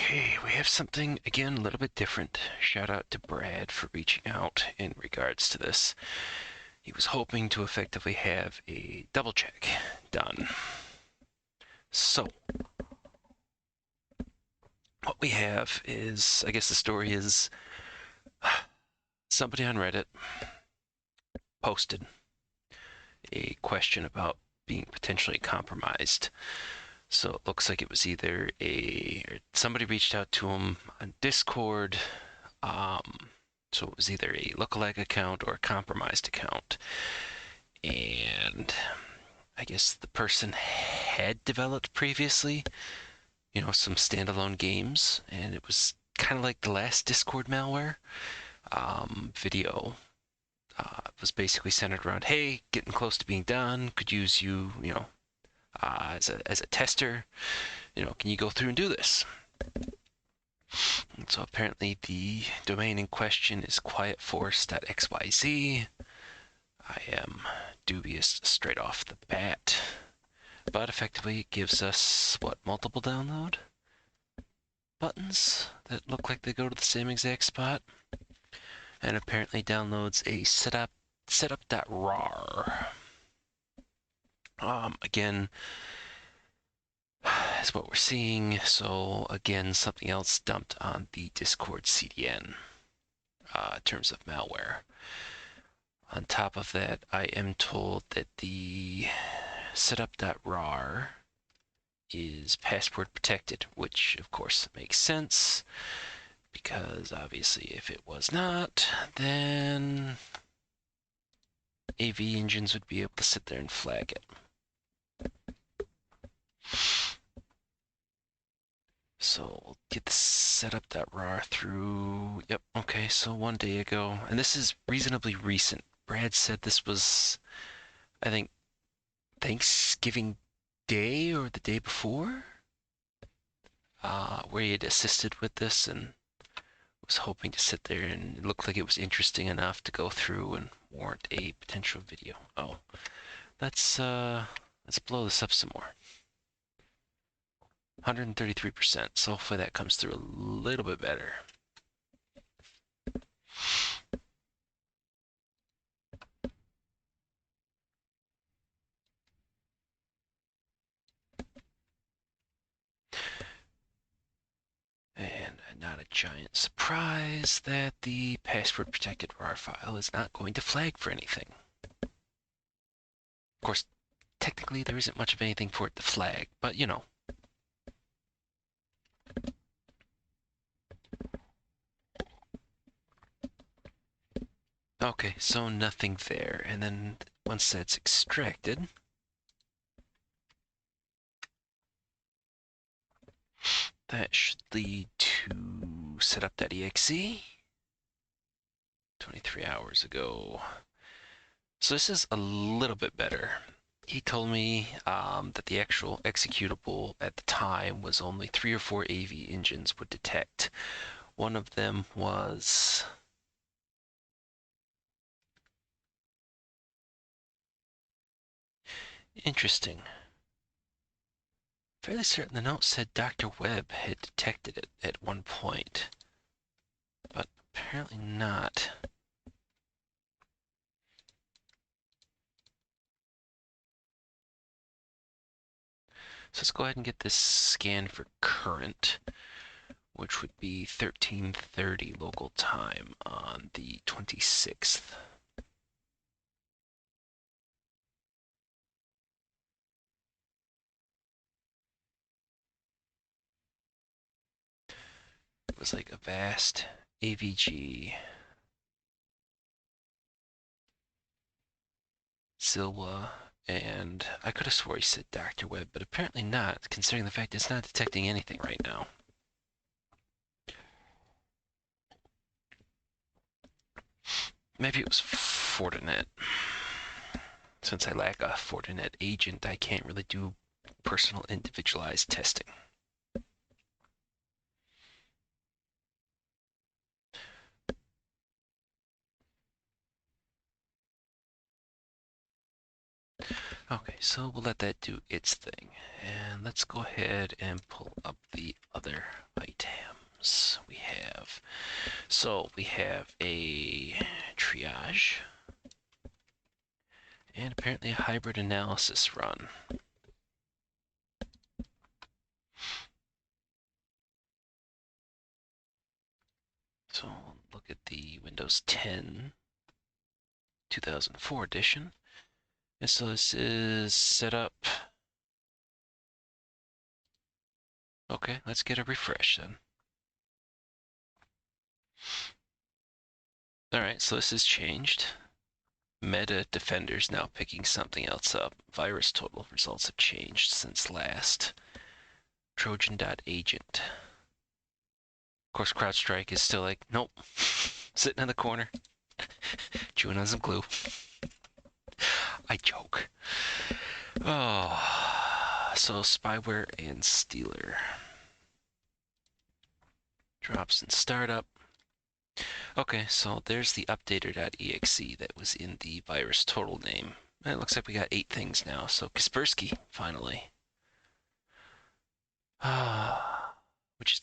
Okay, we have something, again, a little bit different. Shout out to Brad for reaching out in regards to this. He was hoping to effectively have a double check done. So, what we have is, I guess the story is, somebody on Reddit posted a question about being potentially compromised. So it looks like it was either somebody reached out to him on Discord. So it was either a lookalike account or a compromised account. And I guess the person had developed previously, some standalone games, and it was kind of like the last Discord malware. Video was basically centered around, hey, getting close to being done, could use you, as a tester. Can you go through and do this? And so apparently the domain in question is quietforce.xyz. I am dubious straight off the bat, but effectively it gives us, multiple download buttons that look like they go to the same exact spot, and apparently downloads a setup.rar. Again, is what we're seeing. So again, something else dumped on the Discord CDN in terms of malware. On top of that, I am told that the setup.rar is password protected, which of course makes sense, because obviously if it was not, then AV engines would be able to sit there and flag it. So we'll get the setup.rar through. Yep, okay, so 1 day ago, and this is reasonably recent. Brad said this was, I think, Thanksgiving Day or the day before, where he had assisted with this and was hoping to sit there, and it looked like it was interesting enough to go through and warrant a potential video. Oh, let's blow this up some more. 133%, so hopefully that comes through a little bit better. And not a giant surprise that the password protected RAR file is not going to flag for anything. Of course, technically there isn't much of anything for it to flag, but you know. Okay, so nothing there, and then once that's extracted, that should lead to setup.exe 23 hours ago. So this is a little bit better. He told me that the actual executable at the time was only 3 or 4 AV engines would detect. One of them was interesting. Fairly certain the note said Dr. Webb had detected it at one point, but apparently not. So let's go ahead and get this scan for current, which would be 13:30 local time on the 26th. It was like a vast AVG Silwa, and I could have swore he said Dr. Webb, but apparently not, considering the fact it's not detecting anything right now. Maybe it was Fortinet. Since I lack a Fortinet agent, I can't really do personal individualized testing. Okay, so we'll let that do its thing. And let's go ahead and pull up the other item. So we have a triage and apparently a hybrid analysis run. So look at the Windows 10 2004 edition. And so this is set up. Okay, let's get a refresh then. All right, so this is changed. Meta Defender's now picking something else up. Virus total results have changed since last. Trojan.agent. Of course, CrowdStrike is still like, nope, sitting in the corner, chewing on some glue. I joke. Oh, so spyware and stealer. Drops in startup. Okay, so there's the updater.exe that was in the virus total name. It looks like we got 8 things now. So Kaspersky, finally. Which is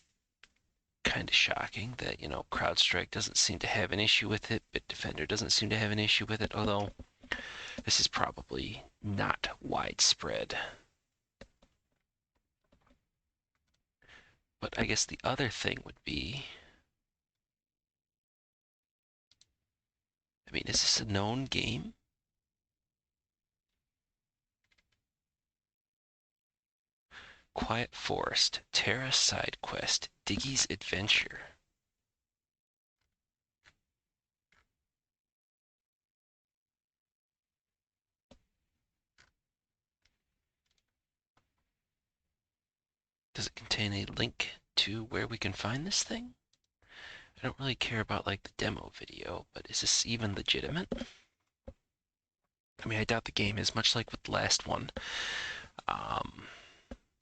kind of shocking that, CrowdStrike doesn't seem to have an issue with it. Bitdefender doesn't seem to have an issue with it, although this is probably not widespread. But I guess the other thing would be, I mean, is this a known game? Quiet Forest, Terra Side Quest, Diggy's Adventure. Does it contain a link to where we can find this thing? I don't really care about like the demo video, but is this even legitimate? I mean, I doubt the game is, much like with the last one,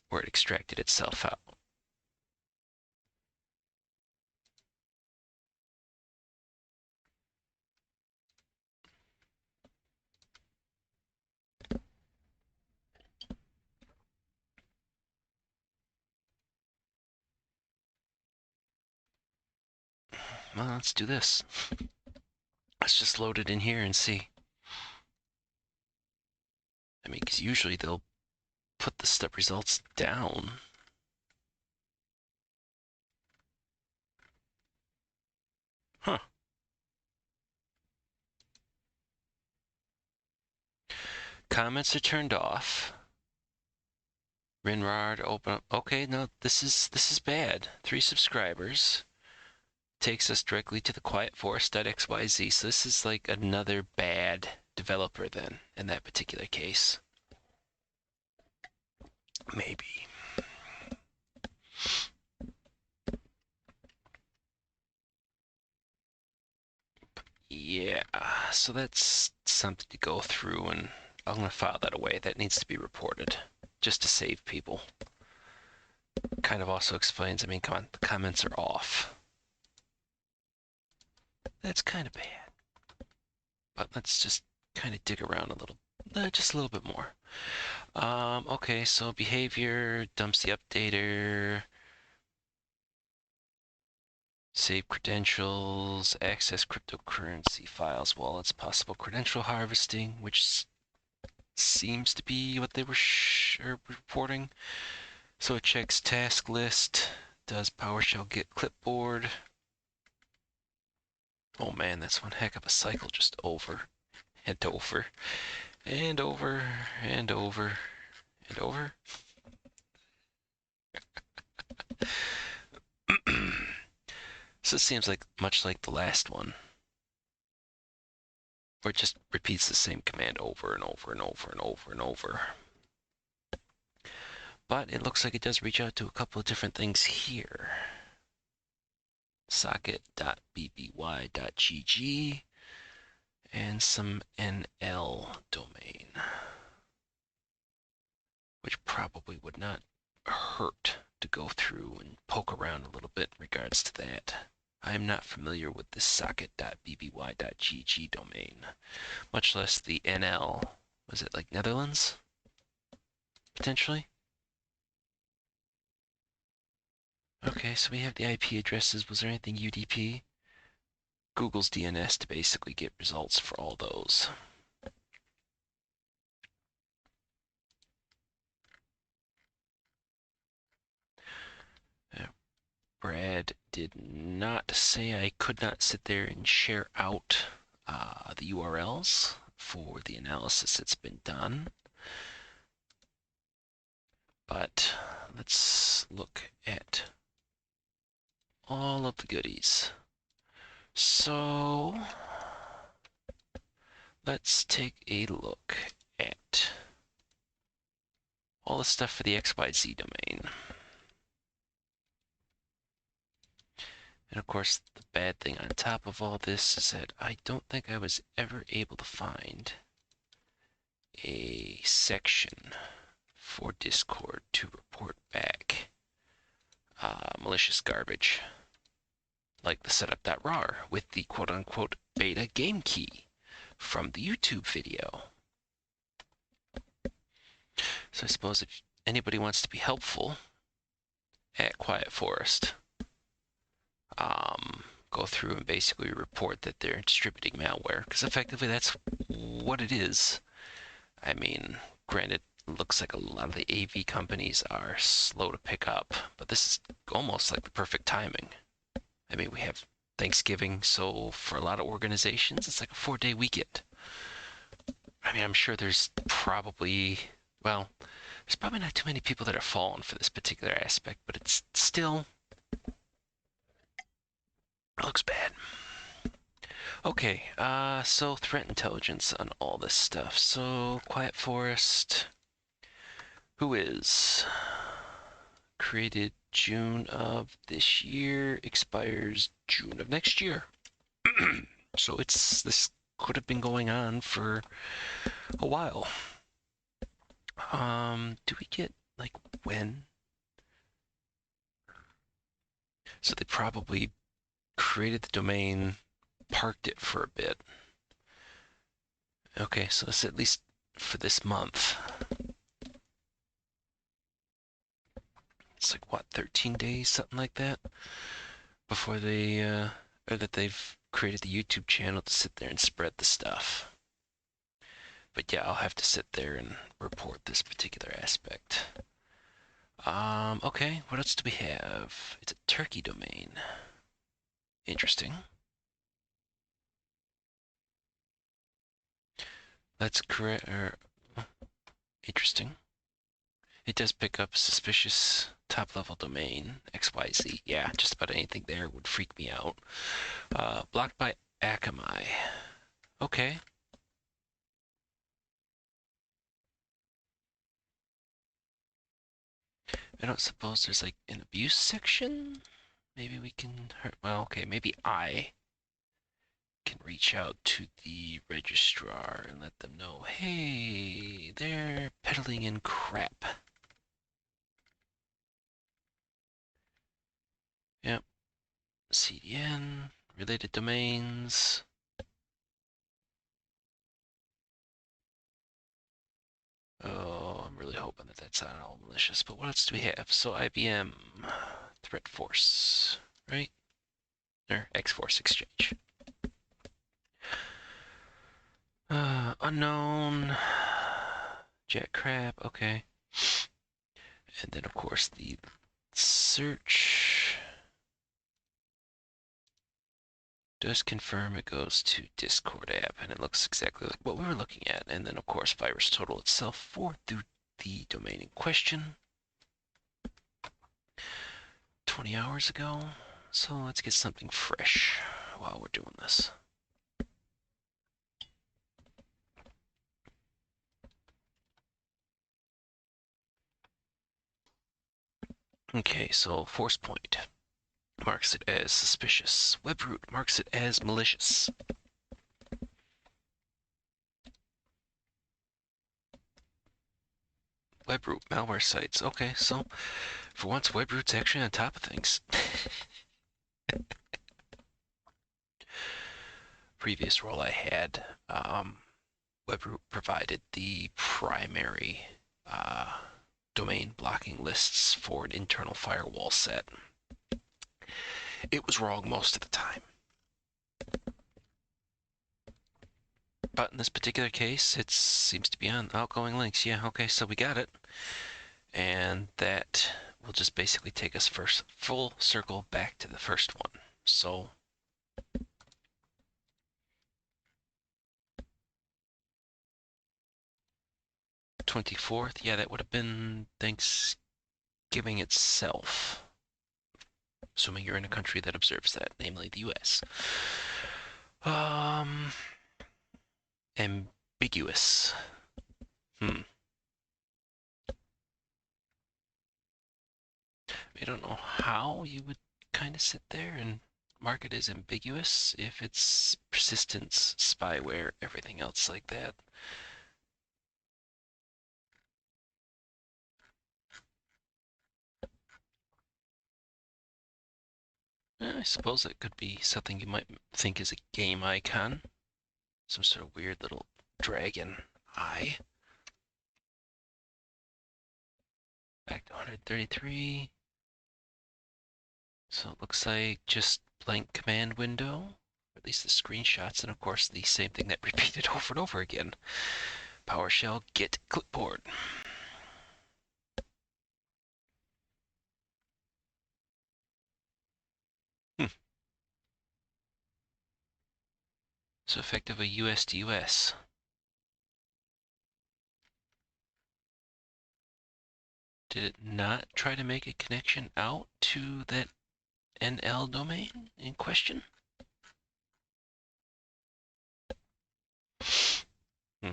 where it extracted itself out. Well, let's do this. Let's just load it in here and see. I mean, because usually they'll put the step results down. Huh. Comments are turned off. Rinrard open up. Okay, no, this is bad. 3 subscribers. Takes us directly to the Quiet Forest.xyz. So this is like another bad developer then, in that particular case. Maybe. Yeah, so that's something to go through, and I'm gonna file that away. That needs to be reported, just to save people. Kind of also explains, I mean, come on, the comments are off. That's kind of bad. But let's just kind of dig around a little, just a little bit more. Okay, so behavior, dumps the updater, save credentials, access cryptocurrency files, wallets, possible credential harvesting, which seems to be what they were reporting. So it checks task list, does PowerShell get clipboard. Oh man, that's one heck of a cycle, just over and over and over and over and over. So it seems like much like the last one, where it just repeats the same command over and over and over and over and over. But it looks like it does reach out to a couple of different things here. Socket.bby.gg and some NL domain, which probably would not hurt to go through and poke around a little bit in regards to that. I am not familiar with the socket.bby.gg domain, much less the NL. Was it like Netherlands? Potentially? Okay, so we have the IP addresses. Was there anything UDP? Google's DNS to basically get results for all those. Brad did not say I could not sit there and share out the URLs for the analysis that's been done. But let's look at all of the goodies. So let's take a look at all the stuff for the XYZ domain. And of course, the bad thing on top of all this is that I don't think I was ever able to find a section for Discord to report back malicious garbage like the setup.rar with the quote-unquote beta game key from the YouTube video. So I suppose if anybody wants to be helpful at Quiet Forest, go through and basically report that they're distributing malware, because effectively that's what it is. I mean, granted, it looks like a lot of the AV companies are slow to pick up, but this is almost like the perfect timing. I mean, we have Thanksgiving, so for a lot of organizations, it's like a 4-day weekend. I mean, I'm sure there's probably, well, there's probably not too many people that are falling for this particular aspect, but it's still, it looks bad. Okay, so threat intelligence on all this stuff. So, Quiet Forest, who is created June of this year, expires June of next year. So this could have been going on for a while. Do we get like when? So they probably created the domain, parked it for a bit. Okay, so it's at least for this month. It's like what, 13 days, something like that, before they or that they've created the YouTube channel to sit there and spread the stuff. But yeah, I'll have to sit there and report this particular aspect. Okay, what else do we have? It's a Turkey domain. Interesting. That's correct. Interesting. It does pick up suspicious top-level domain, XYZ. Yeah, just about anything there would freak me out. Blocked by Akamai. Okay. I don't suppose there's like an abuse section? Maybe we can hurt. Well, okay, maybe I can reach out to the registrar and let them know, hey, they're peddling in crap. Yep. CDN, related domains. Oh, I'm really hoping that that's not all malicious. But what else do we have? So IBM, Threat Force, right? Or X-Force Exchange. Unknown, Jack Crab, okay. And then, of course, the search does confirm it goes to Discord app, and it looks exactly like what we were looking at. And then, of course, virus total itself for the domain in question. 20 hours ago. So let's get something fresh while we're doing this. Okay, so force point marks it as suspicious. Webroot marks it as malicious. Webroot malware sites. Okay, so for once, Webroot's actually on top of things. Previous role I had, Webroot provided the primary domain blocking lists for an internal firewall set. It was wrong most of the time. But in this particular case, it seems to be on outgoing links. Yeah, okay, so we got it. And that will just basically take us first full circle back to the first one. So 24th, yeah, that would have been Thanksgiving itself, assuming you're in a country that observes that, namely the US. Um, ambiguous. Hmm. I don't know how you would kind of sit there and mark it as ambiguous if it's persistence, spyware, everything else like that. I suppose it could be something you might think is a game icon. Some sort of weird little dragon eye. Back to 133. So it looks like just blank command window, or at least the screenshots, and of course the same thing that repeated over and over again. PowerShell get clipboard. Hmm. So effective a US to US. Did it not try to make a connection out to that NL domain in question? Hmm.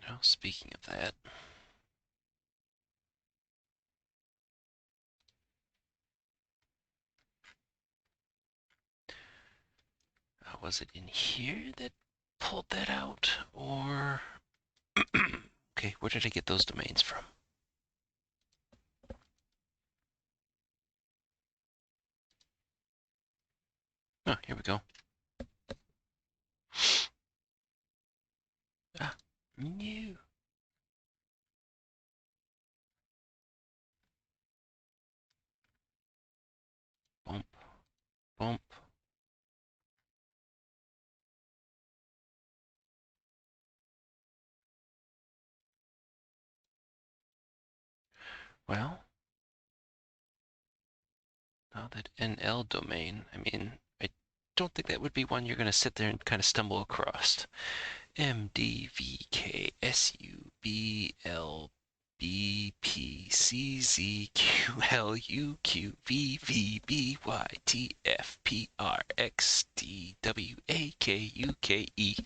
Well, speaking of that, was it in here that pulled that out? Or. Okay, where did I get those domains from? Oh, here we go. Ah, new. Bump, bump. Well, now that NL domain, I mean, I don't think that would be one you're going to sit there and kind of stumble across. MDVKSUBLUQVVBYTFPRXDWAKUKE.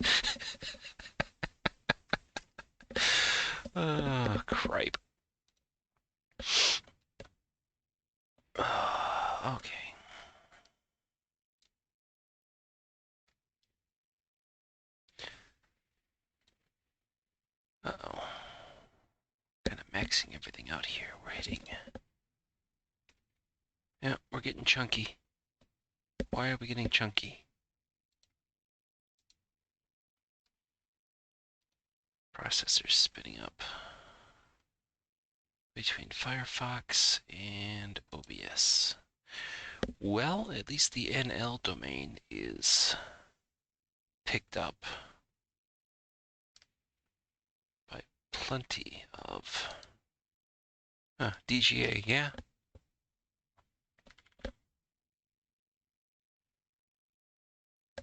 Oh, cripe. Okay. Uh-oh. Kind of maxing everything out here. We're hitting. Yeah, we're getting chunky. Why are we getting chunky? Processors spinning up between Firefox and OBS. Well, at least the NL domain is picked up by plenty of DGA, yeah.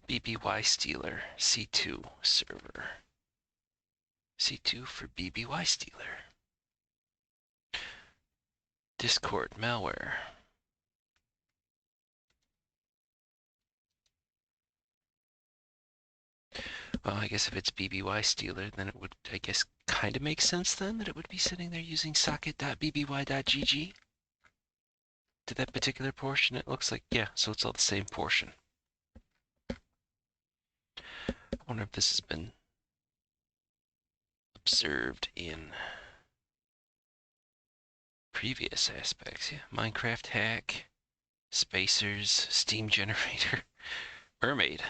BBY Stealer C2 server. C2 for BBY Stealer. Discord malware. Well, I guess if it's BBY Stealer, then it would, I guess, kind of make sense then that it would be sitting there using socket.bby.gg to that particular portion. It looks like, yeah, so it's all the same portion. I wonder if this has been observed in previous aspects. Yeah, Minecraft hack, spacers, steam generator, mermaid.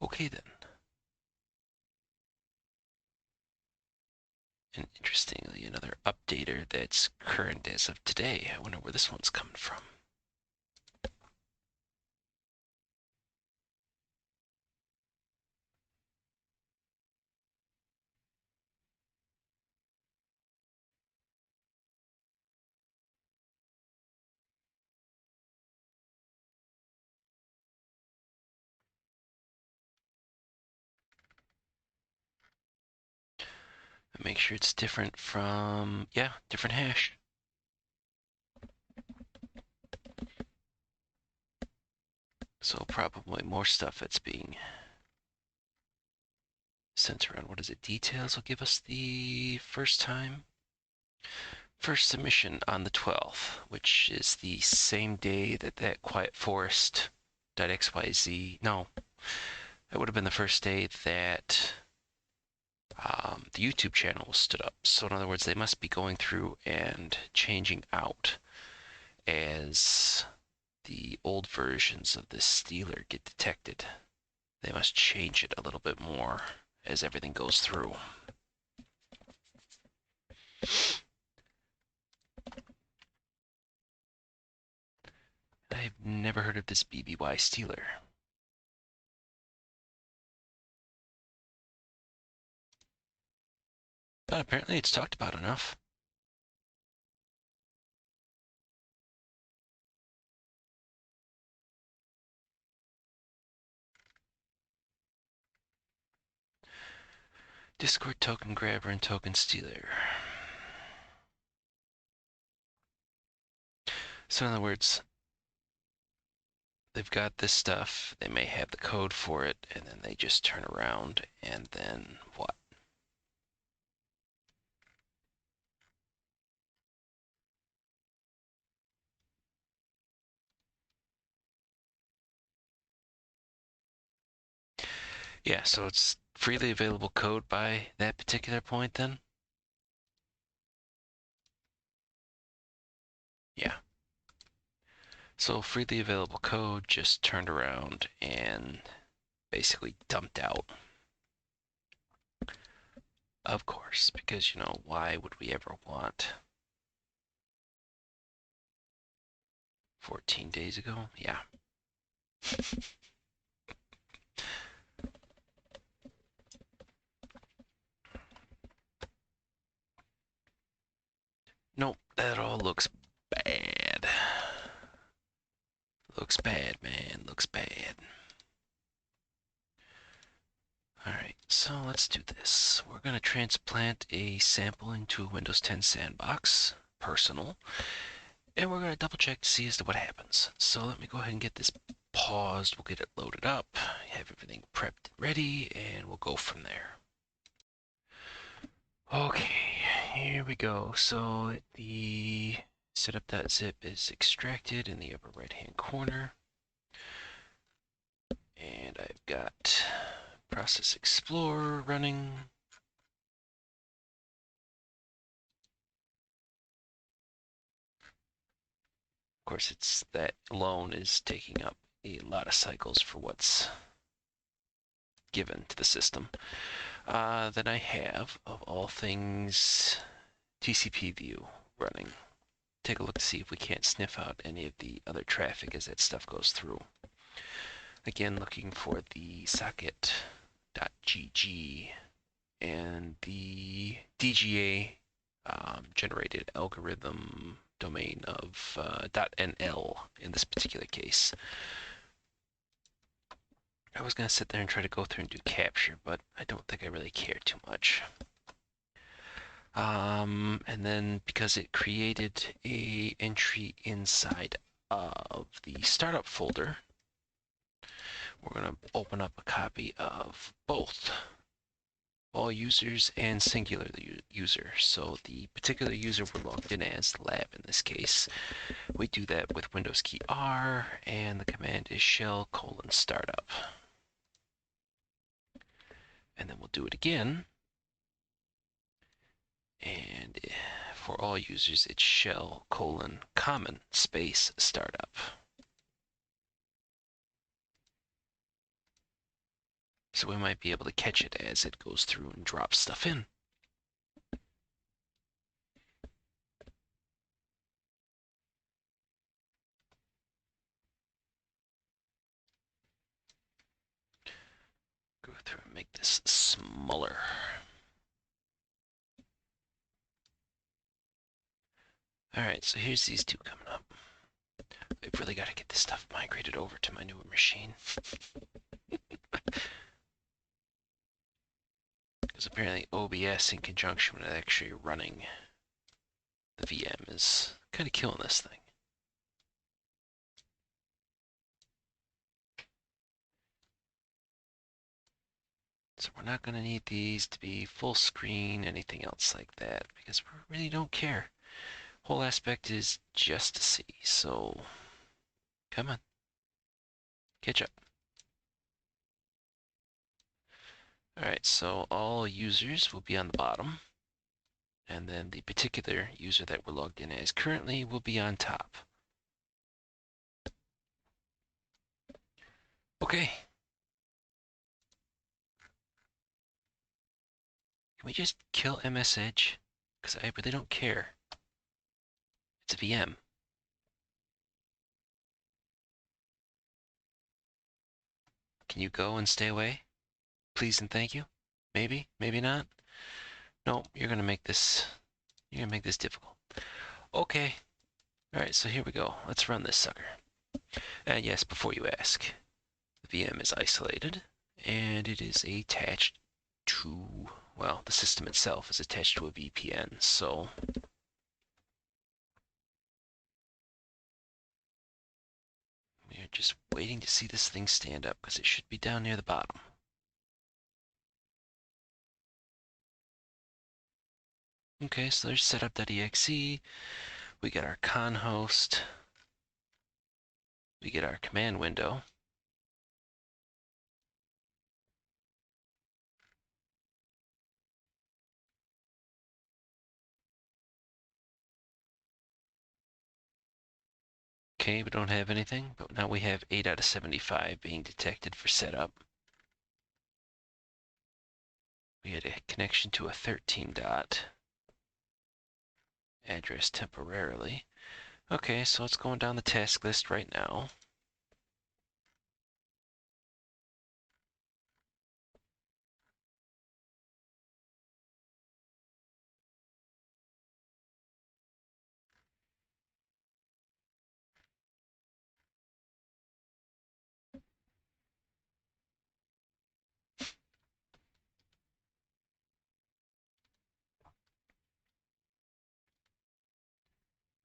Okay then. And interestingly, another updater that's current as of today. I wonder where this one's coming from. Make sure it's different from, yeah, different hash. So probably more stuff that's being sent around. What is it? Details will give us the first first submission on the 12th, which is the same day that that Quiet Forest .xyz, no, that would have been the first day that the YouTube channel stood up. So in other words, they must be going through and changing out as the old versions of this stealer get detected. They must change it a little bit more as everything goes through. I've never heard of this BBY stealer. But apparently it's talked about enough. Discord token grabber and token stealer. So in other words, they've got this stuff, they may have the code for it, and then they just turn around and then what? Yeah, so it's freely available code by that particular point then? Yeah. So freely available code just turned around and basically dumped out. Of course, because, you know, why would we ever want 14 days ago? Yeah. Nope, that all looks bad. Looks bad, man. Looks bad. Alright, so let's do this. We're going to transplant a sample into a Windows 10 Sandbox, personal, and we're going to double check to see as to what happens. So let me go ahead and get this paused. We'll get it loaded up, have everything prepped and ready, and we'll go from there. Okay, here we go. So the setup.zip is extracted in the upper right-hand corner. And I've got Process Explorer running. Of course, it's that alone is taking up a lot of cycles for what's given to the system. Then I have, of all things, TCP view running. Take a look to see if we can't sniff out any of the other traffic as that stuff goes through. Again, looking for the socket.gg and the DGA generated algorithm domain of .nl in this particular case. I was going to sit there and try to go through and do capture, but I don't think I really care too much. And then because it created a entry inside of the startup folder, we're going to open up a copy of both all users and singular user. So the particular user we're logged in as, lab in this case, we do that with Windows key R, and the command is shell :startup. And then we'll do it again. And for all users, it's shell :common space startup. So we might be able to catch it as it goes through and drops stuff in. Go through and make this smaller. All right, so here's these two coming up. I've really got to get this stuff migrated over to my newer machine. Because apparently OBS in conjunction with actually running the VM is kind of killing this thing. So we're not going to need these to be full screen, anything else like that, because we really don't care. Whole aspect is just to see, so come on, catch up. All right, so all users will be on the bottom, and then the particular user that we're logged in as currently will be on top. Okay. Can we just kill MS Edge? Because I really don't care. It's a VM. Can you go and stay away? Please and thank you? Maybe, maybe not. No, you're gonna make this difficult. Okay. All right, so here we go. Let's run this sucker. And yes, before you ask, the VM is isolated and it is attached to, well, the system itself is attached to a VPN, so we are just waiting to see this thing stand up because it should be down near the bottom. Okay, so there's setup.exe. We get our con host. We get our command window. Okay, we don't have anything, but now we have 8 out of 75 being detected for setup. We had a connection to a 13 dot address temporarily. Okay, so it's going down the task list right now.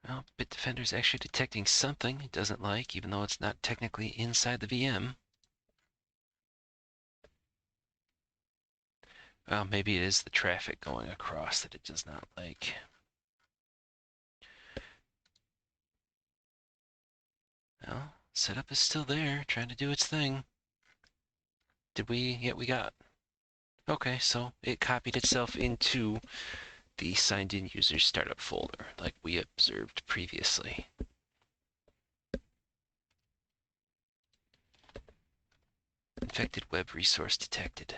Well, Bitdefender is actually detecting something it doesn't like, even though it's not technically inside the VM. Well, maybe it is the traffic going across that it does not like. Well, setup is still there, trying to do its thing. Did we? Yeah, we got. Okay, so it copied itself into the signed in user startup folder, like we observed previously. Infected web resource detected.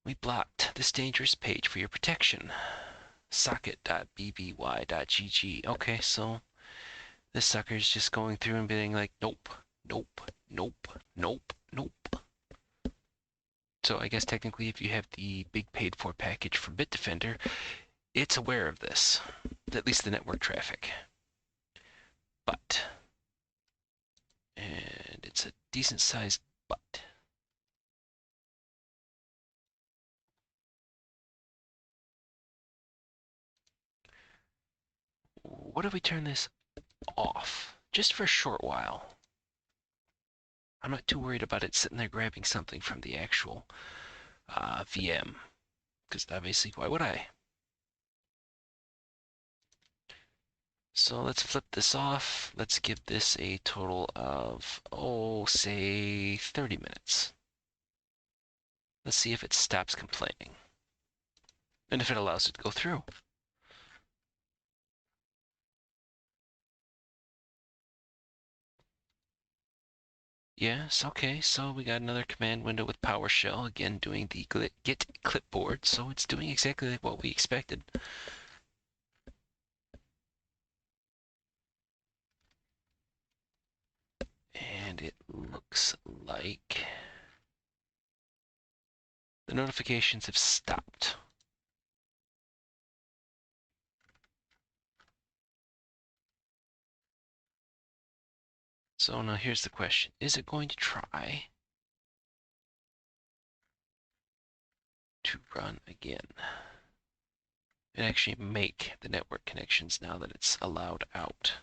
We blocked this dangerous page for your protection. Socket.bby.gg. Okay, so this sucker's just going through and being like, nope, nope, nope, nope, nope. So I guess technically if you have the big paid for package from Bitdefender, it's aware of this, at least the network traffic. But, and it's a decent sized but. What if we turn this off just for a short while? I'm not too worried about it sitting there grabbing something from the actual VM, because obviously, why would I? So let's flip this off. Let's give this a total of, oh, say 30 minutes. Let's see if it stops complaining. And if it allows it to go through. Yes, okay, so we got another command window with PowerShell, again doing the git clipboard, so it's doing exactly like what we expected. And it looks like The notifications have stopped. So now here's the question. Is it going to try to run again and actually make the network connections now that it's allowed out?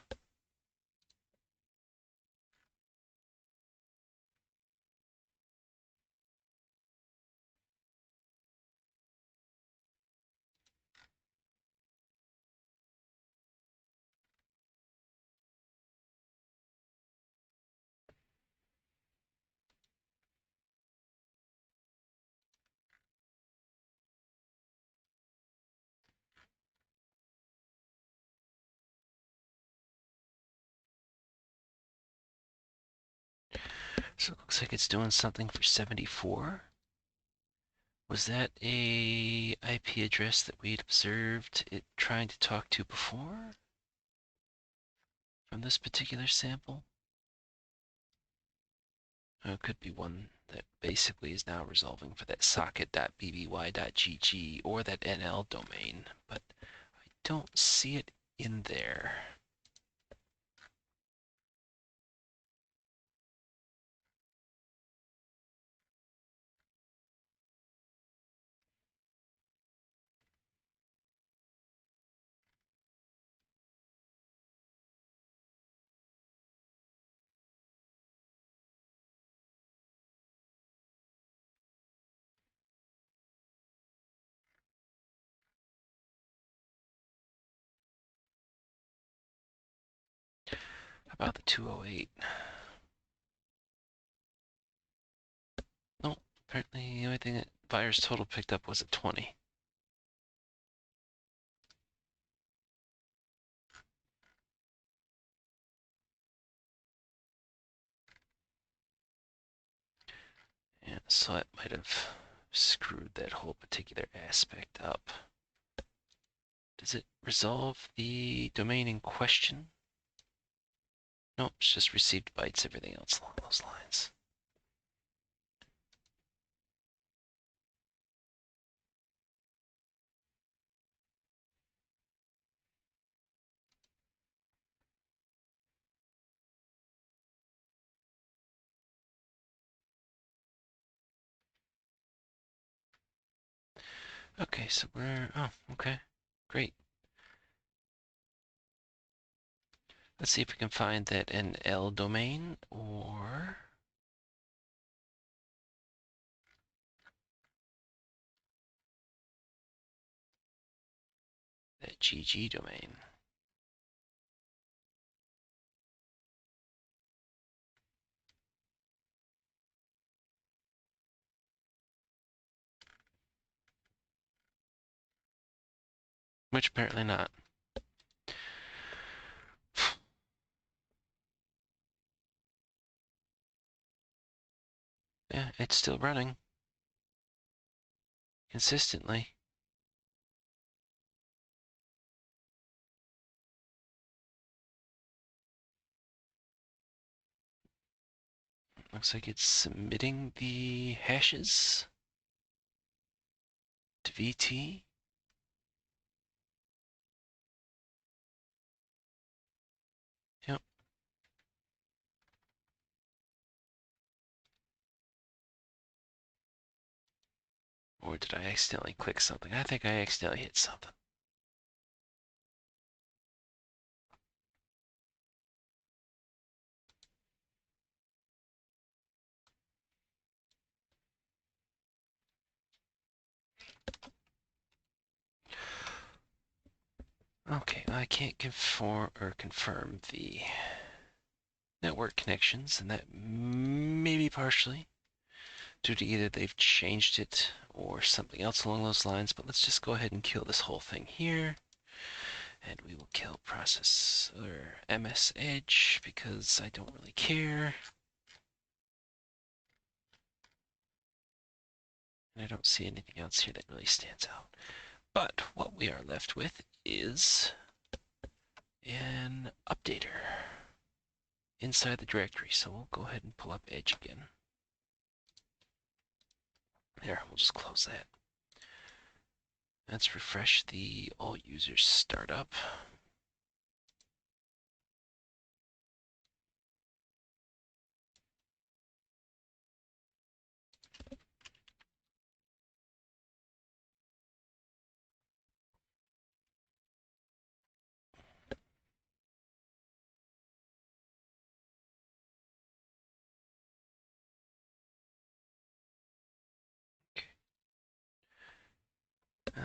So it looks like it's doing something for 74. Was that a IP address that we'd observed it trying to talk to before from this particular sample? It could be one that basically is now resolving for that socket.bby.gg or that NL domain, but I don't see it in there. How about the 208? No, apparently the only thing that virus total picked up was a 20. Yeah, so that might have screwed that whole particular aspect up. Does it resolve the domain in question? No, it's just received bytes, everything else along those lines. Okay, so oh, okay, great. Let's see if we can find that NL domain or that GG domain. Which apparently not. Yeah, it's still running consistently. Looks like it's submitting the hashes to VT. Yep. Or did I accidentally click something? I think I accidentally hit something. Okay, I can't confirm the network connections, and that may be partially due to either they've changed it or something else along those lines, but let's just go ahead and kill this whole thing here. And we will kill processor MS Edge because I don't really care. And I don't see anything else here that really stands out. But what we are left with is an updater inside the directory. So we'll go ahead and pull up Edge again. There, we'll just close that. Let's refresh the all users startup.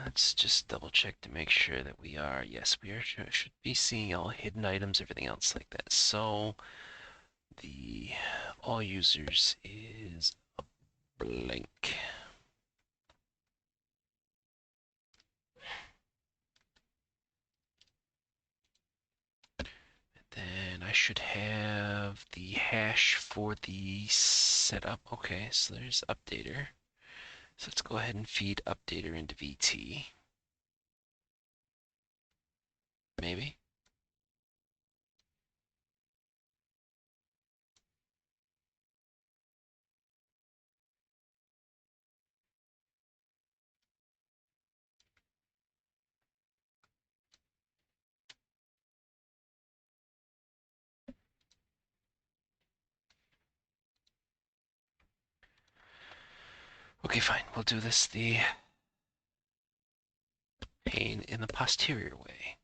Let's just double check to make sure that we are. Yes, we are. Should be seeing all hidden items, everything else like that. So the all users is a blank. Then I should have the hash for the setup. Okay, so there's updater. So let's go ahead and feed updater into VT. Maybe. Okay, fine. We'll do this the pane in the posterior way.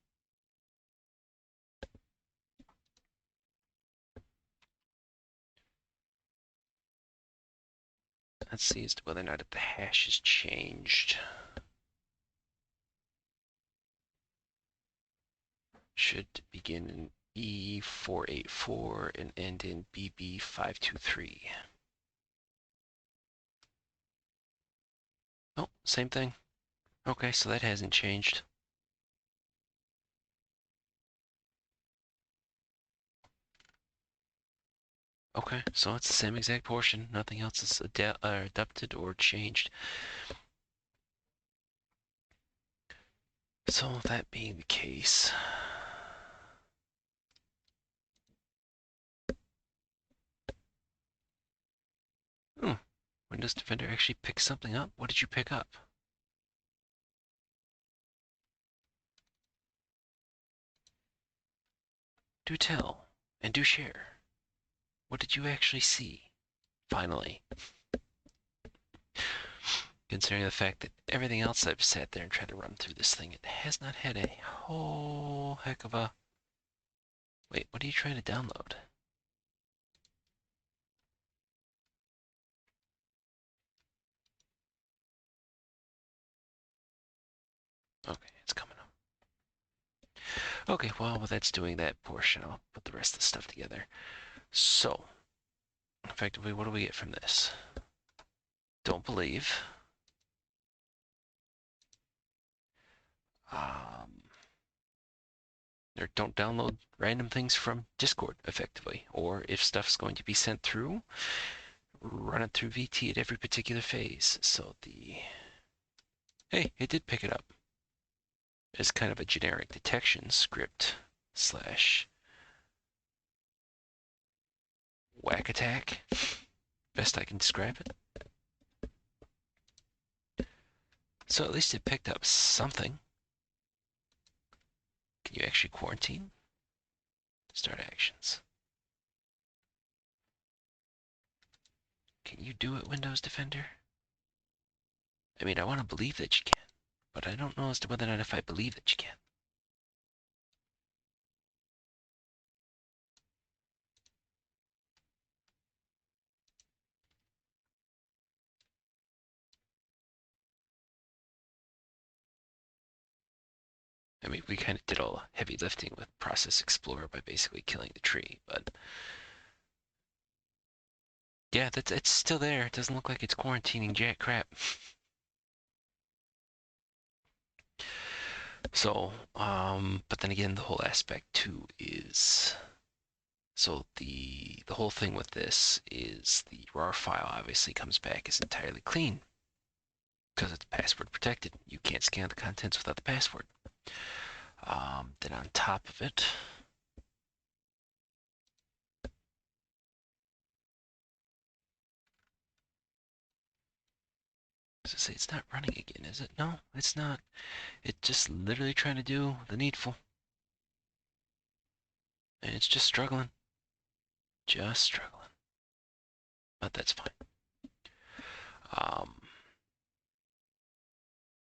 Let's see as to whether or not the hash is changed. Should begin in E484 and end in BB523. Oh, same thing. Okay, so that hasn't changed. Okay, so it's the same exact portion. Nothing else is adapted or changed. So that being the case, Windows Defender actually picked something up. What did you pick up? Do tell, and do share. What did you actually see? Finally. Considering the fact that everything else I've sat there and tried to run through this thing, it has not had a whole heck of a... Wait, what are you trying to download? Okay, it's coming up. Okay, well, while that's doing that portion, I'll put the rest of the stuff together. So, effectively, what do we get from this? Don't believe. Um, or don't download random things from Discord, effectively. Or if stuff's going to be sent through, run it through VT at every particular phase. So the... Hey, it did pick it up. It's kind of a generic detection script slash whack attack. Best I can describe it. So at least it picked up something. Can you actually quarantine? Start actions. Can you do it, Windows Defender? I mean, I want to believe that you can, but I don't know as to whether or not if I believe that you can. I mean, we kind of did all the heavy lifting with Process Explorer by basically killing the tree, but yeah, it's still there. It doesn't look like it's quarantining jack crap. So, but then again, the whole aspect too is so the whole thing with this is the RAR file obviously comes back as entirely clean because it's password protected. You can't scan the contents without the password. Then on top of it, So say it's not running again, is it? No, it's not. It's just literally trying to do the needful. And it's just struggling. Just struggling. But that's fine.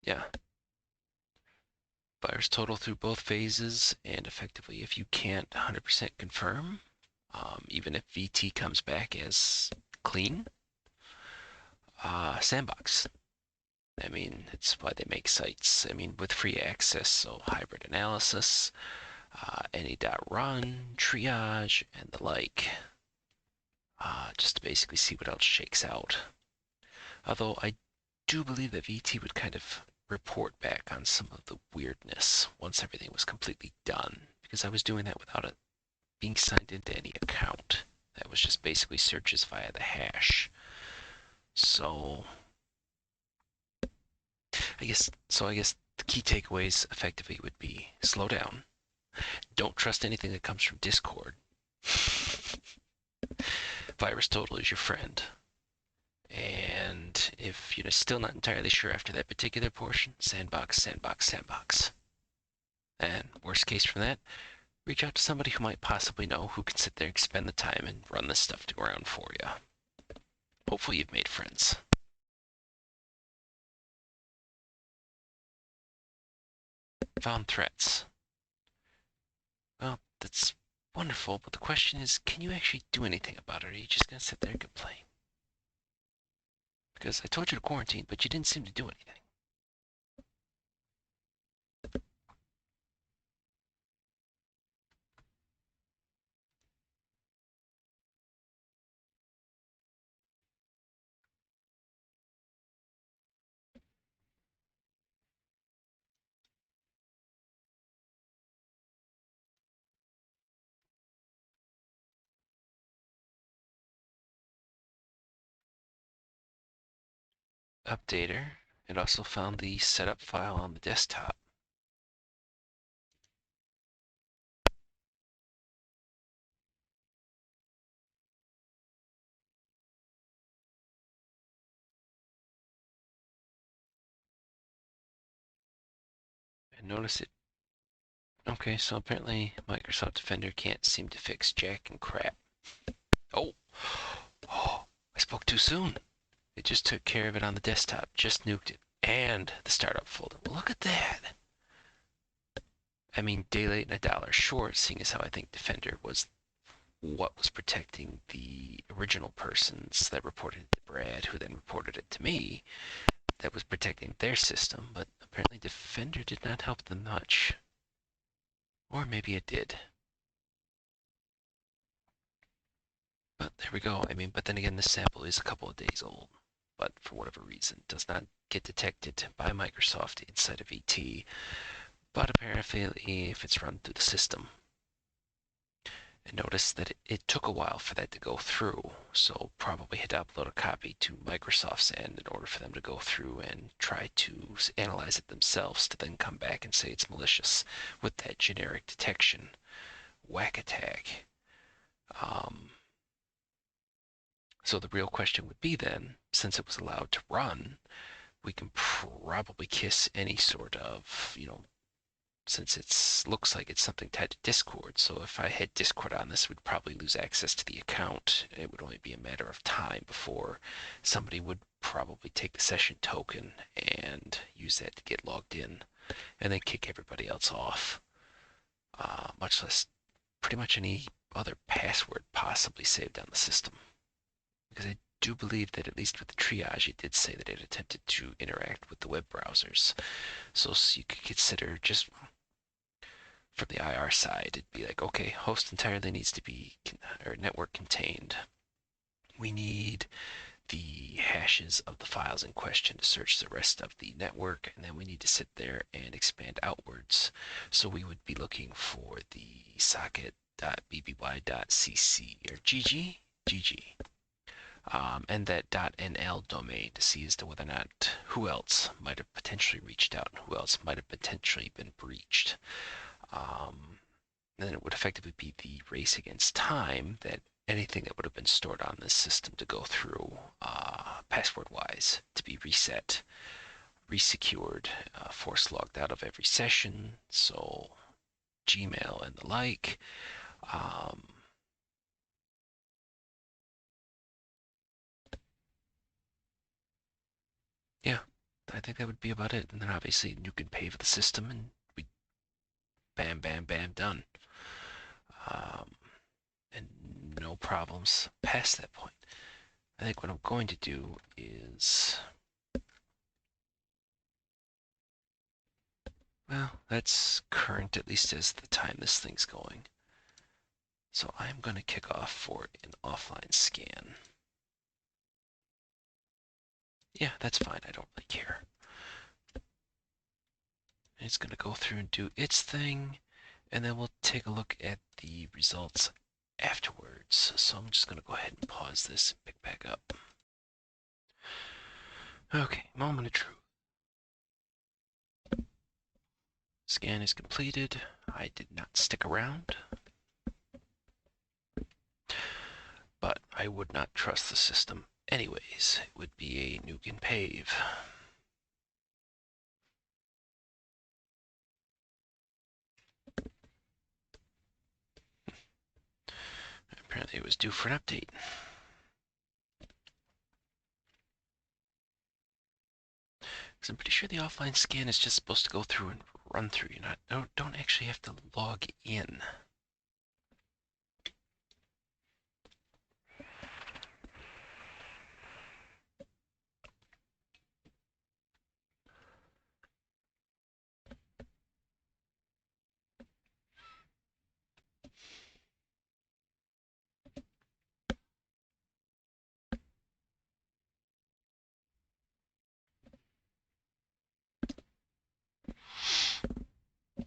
Yeah. Virus total through both phases, and effectively, if you can't 100% confirm, even if VT comes back as clean, Sandbox. I mean, it's why they make sites. I mean, with free access, so hybrid analysis, any.run, triage, and the like, just to basically see what else shakes out. Although I do believe that VT would kind of report back on some of the weirdness once everything was completely done, because I was doing that without it being signed into any account. That was just basically searches via the hash. So I guess the key takeaways effectively would be slow down. Don't trust anything that comes from Discord. Virus Total is your friend. And if you're still not entirely sure after that particular portion, Sandbox, Sandbox, Sandbox. And worst case from that, reach out to somebody who might possibly know who can sit there and spend the time and run this stuff around for you. Hopefully you've made friends. Found threats. Well, that's wonderful, but the question is, can you actually do anything about it, or are you just going to sit there and complain? Because I told you to quarantine, but you didn't seem to do anything. Updater. It also found the setup file on the desktop. And notice it. Okay, so apparently Microsoft Defender can't seem to fix jack and crap. Oh, oh, I spoke too soon. It just took care of it on the desktop, just nuked it, and the startup folder. Look at that. I mean, day late and a dollar short, seeing as how I think Defender was what was protecting the original persons that reported it to Brad, who then reported it to me, that was protecting their system, but apparently Defender did not help them much. Or maybe it did. But there we go. I mean, but then again, this sample is a couple of days old, but for whatever reason, does not get detected by Microsoft inside of ET, but apparently if it's run through the system. And notice that it took a while for that to go through, so probably had to upload a copy to Microsoft's end in order for them to go through and try to analyze it themselves to then come back and say it's malicious with that generic detection. Whack attack. So the real question would be then, since it was allowed to run, we can probably kiss any sort of, since it looks like it's something tied to Discord. So if I had Discord on this, we'd probably lose access to the account. It would only be a matter of time before somebody would probably take the session token and use that to get logged in and then kick everybody else off. Much less pretty much any other password possibly saved on the system. Because I do believe that at least with the triage, it did say that it attempted to interact with the web browsers. So you could consider just from the IR side, it'd be like, okay, host entirely needs to be or network contained. We need the hashes of the files in question to search the rest of the network, and then we need to sit there and expand outwards. So we would be looking for the socket.bby.cc or GG, and that .nl domain to see as to whether or not who else might have potentially reached out and who else might have potentially been breached. Then it would effectively be the race against time that anything that would have been stored on this system to go through password-wise to be reset, resecured, force logged out of every session, so Gmail and the like. Yeah, I think that would be about it. And then obviously you can pay for the system and we bam, bam, bam, done. Um, and no problems past that point. I think what I'm going to do is, well, that's current at least as the time this thing's going. So I'm going to kick off for an offline scan. Yeah, that's fine. I don't really care. It's going to go through and do its thing, and then we'll take a look at the results afterwards. So I'm just going to go ahead and pause this and pick back up. Okay, moment of truth. Scan is completed. I did not stick around, but I would not trust the system anyways. It would be a nuke and pave. Apparently it was due for an update. Because I'm pretty sure the offline scan is just supposed to go through and run through. You don't actually have to log in.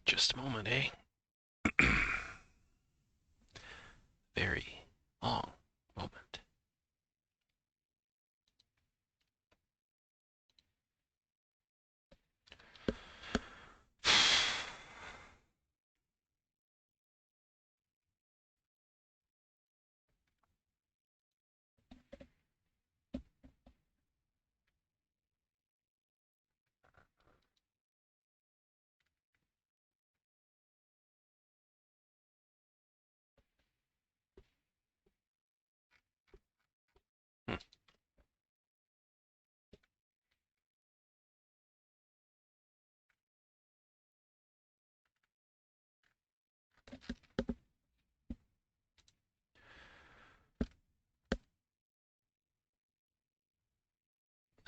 Just a moment, eh? Very long moment.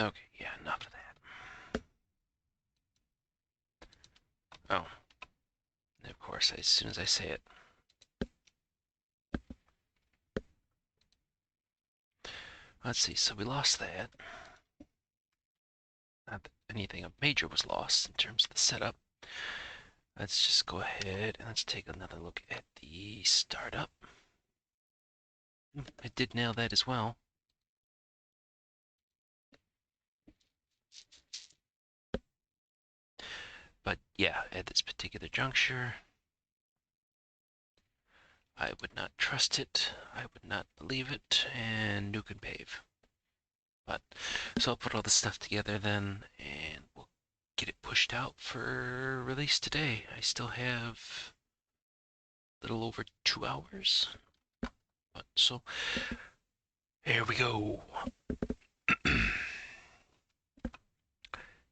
Okay, yeah, enough of that. Oh, and of course, as soon as I say it. Let's see, so we lost that. Not that anything of major was lost in terms of the setup. Let's just go ahead and let's take another look at the startup. I did nail that as well. But yeah, at this particular juncture, I would not trust it. I would not believe it, and nuke and pave. But so I'll put all this stuff together then, and we'll get it pushed out for release today. I still have a little over 2 hours. But so here we go.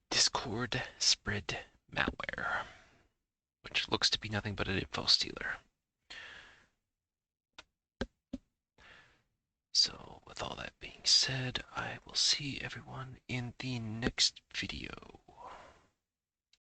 Discord spread malware, which looks to be nothing but an info stealer. So with all that being said, I will see everyone in the next video.